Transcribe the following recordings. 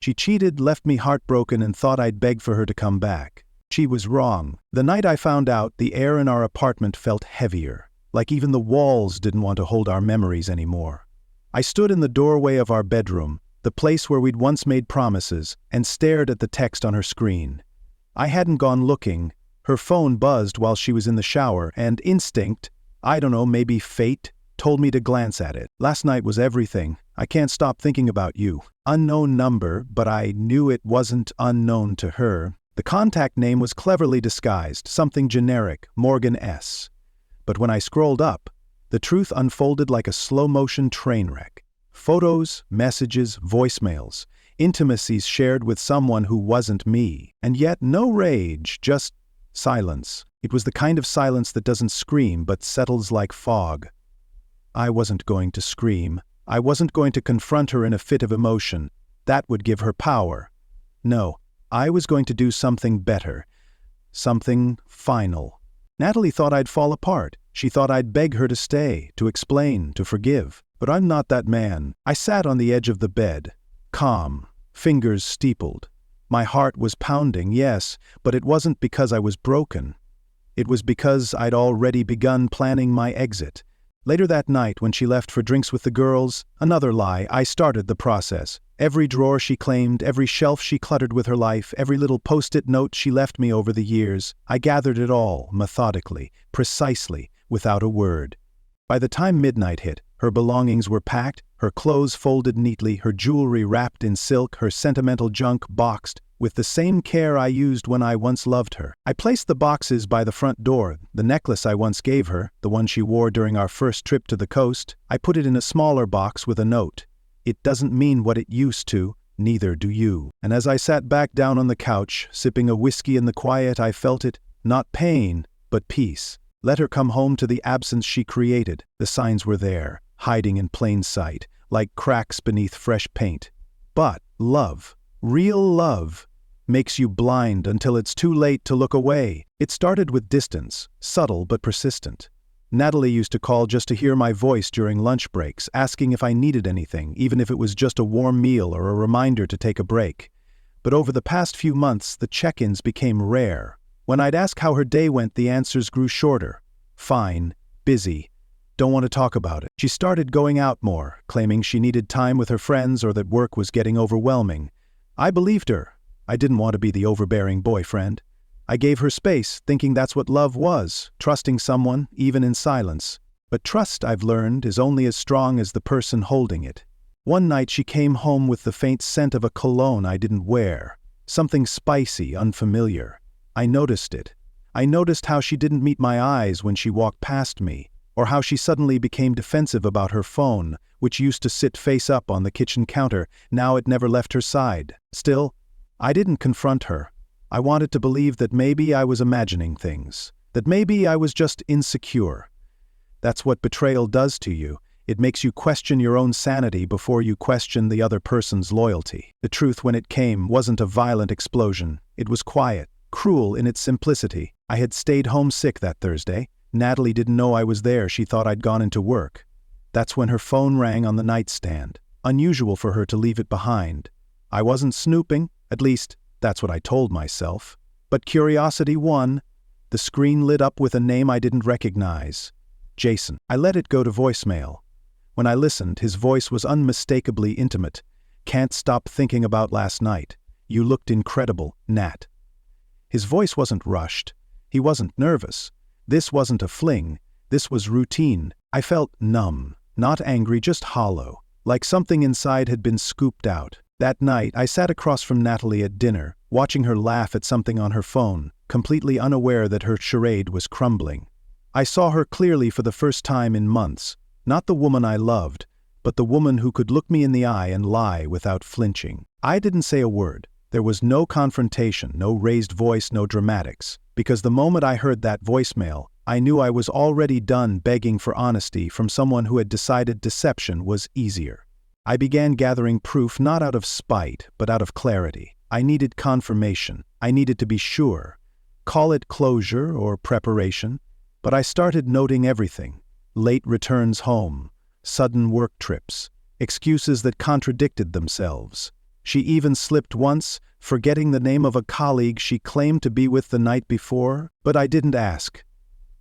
She cheated, left me heartbroken, and thought I'd beg for her to come back. She was wrong. The night I found out, the air in our apartment felt heavier, like even the walls didn't want to hold our memories anymore. I stood in the doorway of our bedroom, the place where we'd once made promises, and stared at the text on her screen. I hadn't gone looking. Her phone buzzed while she was in the shower, and instinct, I don't know, maybe fate, told me to glance at it. Last night was everything. I can't stop thinking about you. Unknown number, but I knew it wasn't unknown to her. The contact name was cleverly disguised, something generic, Morgan S. But when I scrolled up, the truth unfolded like a slow-motion train wreck. Photos, messages, voicemails, intimacies shared with someone who wasn't me. And yet no rage, just silence. It was the kind of silence that doesn't scream but settles like fog. I wasn't going to scream. I wasn't going to confront her in a fit of emotion. That would give her power. No, I was going to do something better. Something final. Natalie thought I'd fall apart. She thought I'd beg her to stay, to explain, to forgive. But I'm not that man. I sat on the edge of the bed, calm, fingers steepled. My heart was pounding, yes, but it wasn't because I was broken. It was because I'd already begun planning my exit. Later that night, when she left for drinks with the girls, another lie, I started the process. Every drawer she claimed, every shelf she cluttered with her life, every little post-it note she left me over the years, I gathered it all, methodically, precisely, without a word. By the time midnight hit, her belongings were packed, her clothes folded neatly, her jewelry wrapped in silk, her sentimental junk boxed, with the same care I used when I once loved her. I placed the boxes by the front door. The necklace I once gave her, the one she wore during our first trip to the coast, I put it in a smaller box with a note. It doesn't mean what it used to, neither do you. And as I sat back down on the couch, sipping a whiskey in the quiet, I felt it, not pain, but peace. Let her come home to the absence she created. The signs were there, hiding in plain sight, like cracks beneath fresh paint. But love, real love, makes you blind until it's too late to look away. It started with distance, subtle but persistent. Natalie used to call just to hear my voice during lunch breaks, asking if I needed anything, even if it was just a warm meal or a reminder to take a break. But over the past few months, the check-ins became rare. When I'd ask how her day went, the answers grew shorter. Fine, busy, don't want to talk about it. She started going out more, claiming she needed time with her friends or that work was getting overwhelming. I believed her. I didn't want to be the overbearing boyfriend. I gave her space, thinking that's what love was, trusting someone, even in silence. But trust, I've learned, is only as strong as the person holding it. One night she came home with the faint scent of a cologne I didn't wear. Something spicy, unfamiliar. I noticed it. I noticed how she didn't meet my eyes when she walked past me, or how she suddenly became defensive about her phone, which used to sit face up on the kitchen counter. Now it never left her side. Still, I didn't confront her. I wanted to believe that maybe I was imagining things, that maybe I was just insecure. That's what betrayal does to you. It makes you question your own sanity before you question the other person's loyalty. The truth, when it came, wasn't a violent explosion. It was quiet, cruel in its simplicity. I had stayed home sick that Thursday. Natalie didn't know I was there. She thought I'd gone into work. That's when her phone rang on the nightstand. Unusual for her to leave it behind. I wasn't snooping, at least, that's what I told myself. But curiosity won. The screen lit up with a name I didn't recognize. Jason. I let it go to voicemail. When I listened, his voice was unmistakably intimate. Can't stop thinking about last night. You looked incredible, Nat. His voice wasn't rushed. He wasn't nervous. This wasn't a fling. This was routine. I felt numb, not angry, just hollow, like something inside had been scooped out. That night, I sat across from Natalie at dinner, watching her laugh at something on her phone, completely unaware that her charade was crumbling. I saw her clearly for the first time in months, not the woman I loved, but the woman who could look me in the eye and lie without flinching. I didn't say a word. There was no confrontation, no raised voice, no dramatics, because the moment I heard that voicemail, I knew I was already done begging for honesty from someone who had decided deception was easier. I began gathering proof not out of spite, but out of clarity. I needed confirmation. I needed to be sure. Call it closure or preparation. But I started noting everything. Late returns home, sudden work trips, excuses that contradicted themselves. She even slipped once, forgetting the name of a colleague she claimed to be with the night before, but I didn't ask.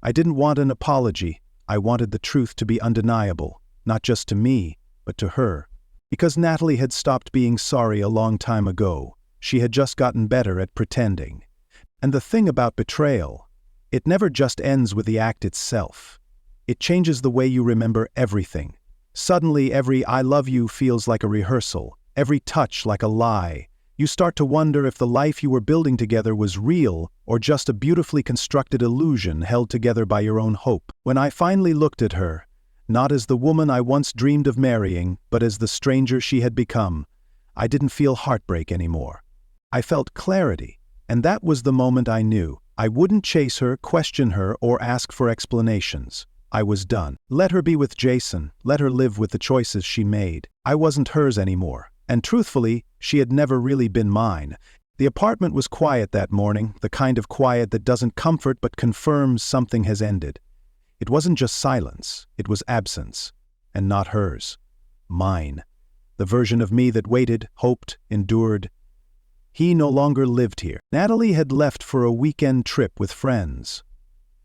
I didn't want an apology. I wanted the truth to be undeniable, not just to me, but to her. Because Natalie had stopped being sorry a long time ago, she had just gotten better at pretending. And the thing about betrayal, it never just ends with the act itself. It changes the way you remember everything. Suddenly every "I love you" feels like a rehearsal, every touch like a lie. You start to wonder if the life you were building together was real or just a beautifully constructed illusion held together by your own hope. When I finally looked at her, not as the woman I once dreamed of marrying, but as the stranger she had become, I didn't feel heartbreak anymore. I felt clarity, and that was the moment I knew. I wouldn't chase her, question her, or ask for explanations. I was done. Let her be with Jason, let her live with the choices she made. I wasn't hers anymore. And truthfully, she had never really been mine. The apartment was quiet that morning, the kind of quiet that doesn't comfort but confirms something has ended. It wasn't just silence, it was absence. And not hers. Mine. The version of me that waited, hoped, endured. He no longer lived here. Natalie had left for a weekend trip with friends.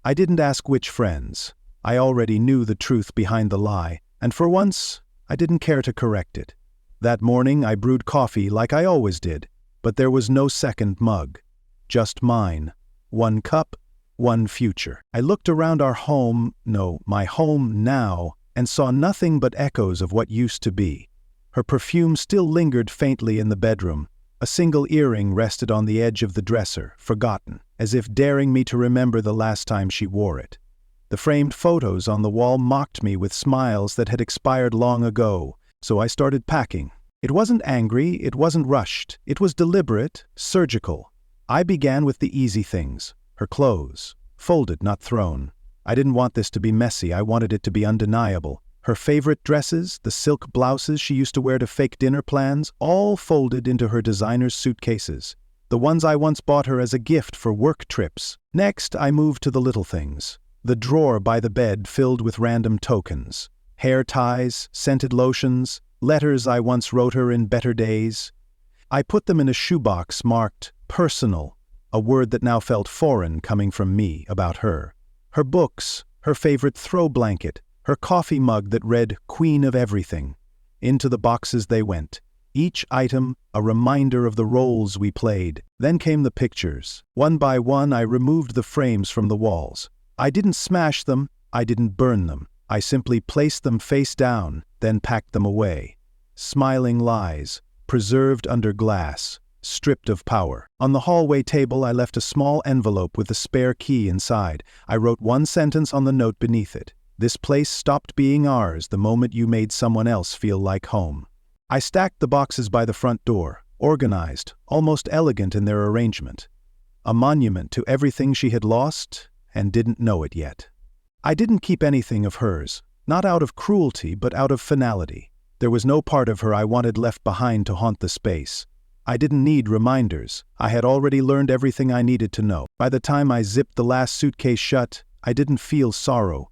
I didn't ask which friends. I already knew the truth behind the lie, and for once, I didn't care to correct it. That morning I brewed coffee like I always did, but there was no second mug. Just mine. One cup, one future. I looked around our home, no, my home now, and saw nothing but echoes of what used to be. Her perfume still lingered faintly in the bedroom. A single earring rested on the edge of the dresser, forgotten, as if daring me to remember the last time she wore it. The framed photos on the wall mocked me with smiles that had expired long ago, so I started packing. It wasn't angry, it wasn't rushed, it was deliberate, surgical. I began with the easy things, her clothes, folded, not thrown. I didn't want this to be messy, I wanted it to be undeniable. Her favorite dresses, the silk blouses she used to wear to fake dinner plans, all folded into her designer's suitcases. The ones I once bought her as a gift for work trips. Next, I moved to the little things. The drawer by the bed filled with random tokens. Hair ties, scented lotions, letters I once wrote her in better days. I put them in a shoebox marked personal, a word that now felt foreign coming from me about her. Her books, her favorite throw blanket, her coffee mug that read Queen of Everything. Into the boxes they went. Each item a reminder of the roles we played. Then came the pictures. One by one I removed the frames from the walls. I didn't smash them, I didn't burn them. I simply placed them face down, then packed them away. Smiling lies, preserved under glass, stripped of power. On the hallway table I left a small envelope with a spare key inside. I wrote one sentence on the note beneath it. This place stopped being ours the moment you made someone else feel like home. I stacked the boxes by the front door, organized, almost elegant in their arrangement. A monument to everything she had lost and didn't know it yet. I didn't keep anything of hers, not out of cruelty but out of finality. There was no part of her I wanted left behind to haunt the space. I didn't need reminders. I had already learned everything I needed to know. By the time I zipped the last suitcase shut, I didn't feel sorrow.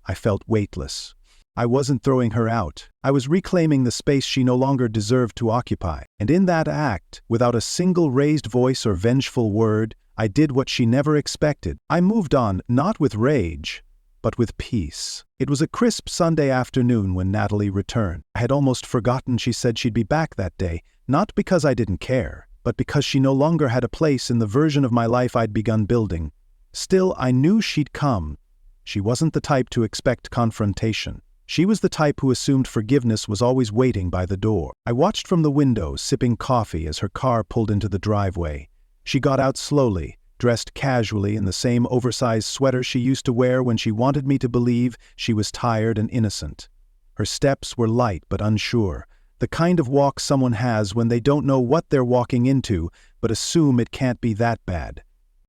I felt weightless. I wasn't throwing her out. I was reclaiming the space she no longer deserved to occupy. And in that act, without a single raised voice or vengeful word, I did what she never expected. I moved on, not with rage, but with peace. It was a crisp Sunday afternoon when Natalie returned. I had almost forgotten she said she'd be back that day, not because I didn't care, but because she no longer had a place in the version of my life I'd begun building. Still, I knew she'd come. She wasn't the type to expect confrontation. She was the type who assumed forgiveness was always waiting by the door. I watched from the window, sipping coffee as her car pulled into the driveway. She got out slowly, dressed casually in the same oversized sweater she used to wear when she wanted me to believe she was tired and innocent. Her steps were light but unsure, the kind of walk someone has when they don't know what they're walking into but assume it can't be that bad.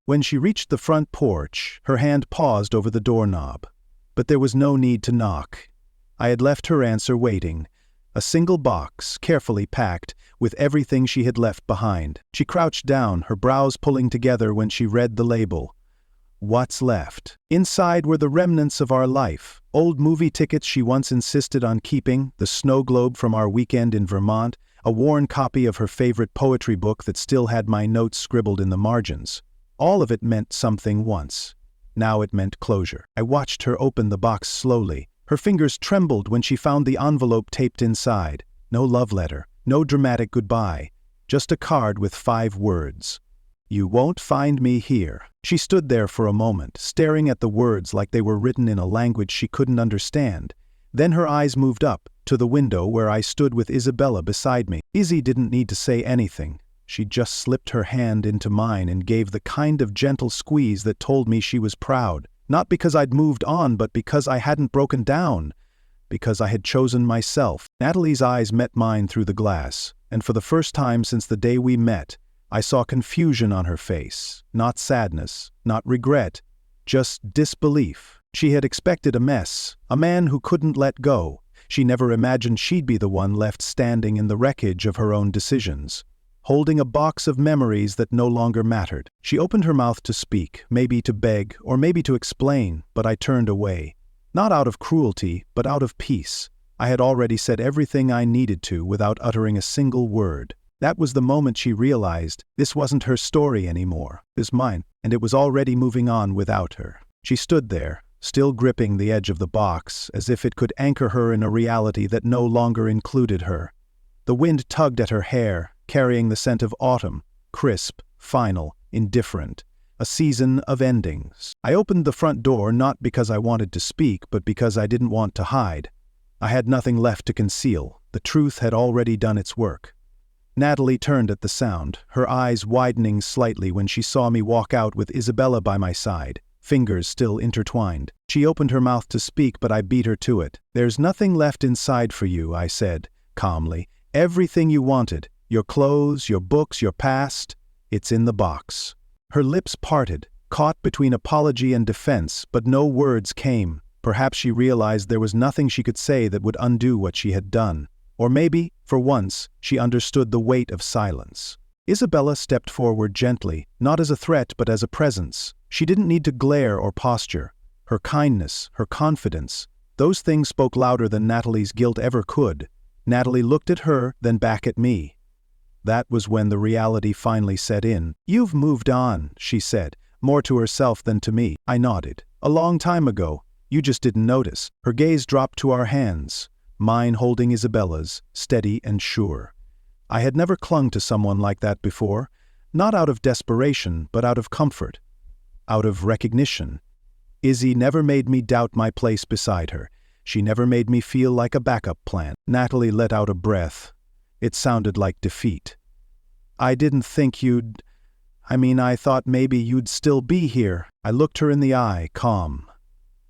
When she reached the front porch, her hand paused over the doorknob. But there was no need to knock. I had left her answer waiting. A single box, carefully packed, with everything she had left behind. She crouched down, her brows pulling together when she read the label. What's left? Inside were the remnants of our life. Old movie tickets she once insisted on keeping, the snow globe from our weekend in Vermont, a worn copy of her favorite poetry book that still had my notes scribbled in the margins. All of it meant something once. Now it meant closure. I watched her open the box slowly. Her fingers trembled when she found the envelope taped inside. No love letter, no dramatic goodbye, just a card with 5 words. "You won't find me here." She stood there for a moment, staring at the words like they were written in a language she couldn't understand. Then her eyes moved up, to the window where I stood with Isabella beside me. Izzy didn't need to say anything. She just slipped her hand into mine and gave the kind of gentle squeeze that told me she was proud. Not because I'd moved on, but because I hadn't broken down. Because I had chosen myself. Natalie's eyes met mine through the glass, and for the first time since the day we met, I saw confusion on her face. Not sadness, not regret, just disbelief. She had expected a mess, a man who couldn't let go. She never imagined she'd be the one left standing in the wreckage of her own decisions, holding a box of memories that no longer mattered. She opened her mouth to speak, maybe to beg, or maybe to explain, but I turned away. Not out of cruelty, but out of peace. I had already said everything I needed to without uttering a single word. That was the moment she realized this wasn't her story anymore. It was mine, and it was already moving on without her. She stood there, still gripping the edge of the box, as if it could anchor her in a reality that no longer included her. The wind tugged at her hair, carrying the scent of autumn, crisp, final, indifferent. A season of endings. I opened the front door not because I wanted to speak, but because I didn't want to hide. I had nothing left to conceal. The truth had already done its work. Natalie turned at the sound, her eyes widening slightly when she saw me walk out with Isabella by my side, fingers still intertwined. She opened her mouth to speak, but I beat her to it. "There's nothing left inside for you," I said, calmly. "Everything you wanted, your clothes, your books, your past, it's in the box." Her lips parted, caught between apology and defense, but no words came. Perhaps she realized there was nothing she could say that would undo what she had done. Or maybe, for once, she understood the weight of silence. Isabella stepped forward gently, not as a threat but as a presence. She didn't need to glare or posture. Her kindness, her confidence, those things spoke louder than Natalie's guilt ever could. Natalie looked at her, then back at me. That was when the reality finally set in. "You've moved on," she said, more to herself than to me. I nodded. "A long time ago. You just didn't notice." Her gaze dropped to our hands, mine holding Isabella's, steady and sure. I had never clung to someone like that before, not out of desperation, but out of comfort, out of recognition. Izzy never made me doubt my place beside her. She never made me feel like a backup plan. Natalie let out a breath. It sounded like defeat. "I didn't think I thought maybe you'd still be here." I looked her in the eye, calm.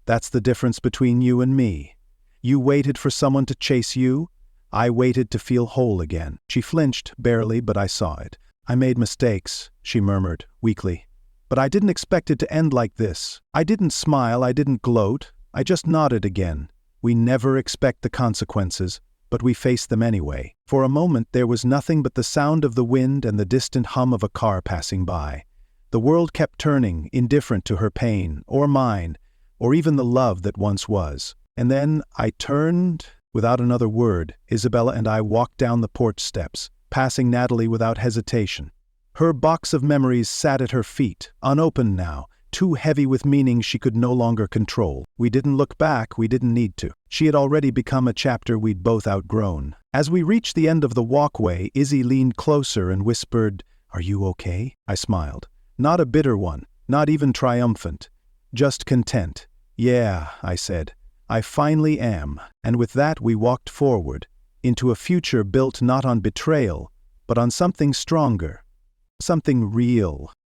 "That's the difference between you and me. You waited for someone to chase you. I waited to feel whole again." She flinched, barely, but I saw it. "I made mistakes," she murmured, weakly. "But I didn't expect it to end like this." I didn't smile, I didn't gloat. I just nodded again. We never expect the consequences, but we face them anyway. For a moment there was nothing but the sound of the wind and the distant hum of a car passing by. The world kept turning, indifferent to her pain, or mine, or even the love that once was. And then I turned. Without another word, Isabella and I walked down the porch steps, passing Natalie without hesitation. Her box of memories sat at her feet, unopened now, too heavy with meaning she could no longer control. We didn't look back, we didn't need to. She had already become a chapter we'd both outgrown. As we reached the end of the walkway, Izzy leaned closer and whispered, "Are you okay?" I smiled. Not a bitter one, not even triumphant. Just content. "Yeah," I said. "I finally am." And with that we walked forward, into a future built not on betrayal, but on something stronger. Something real.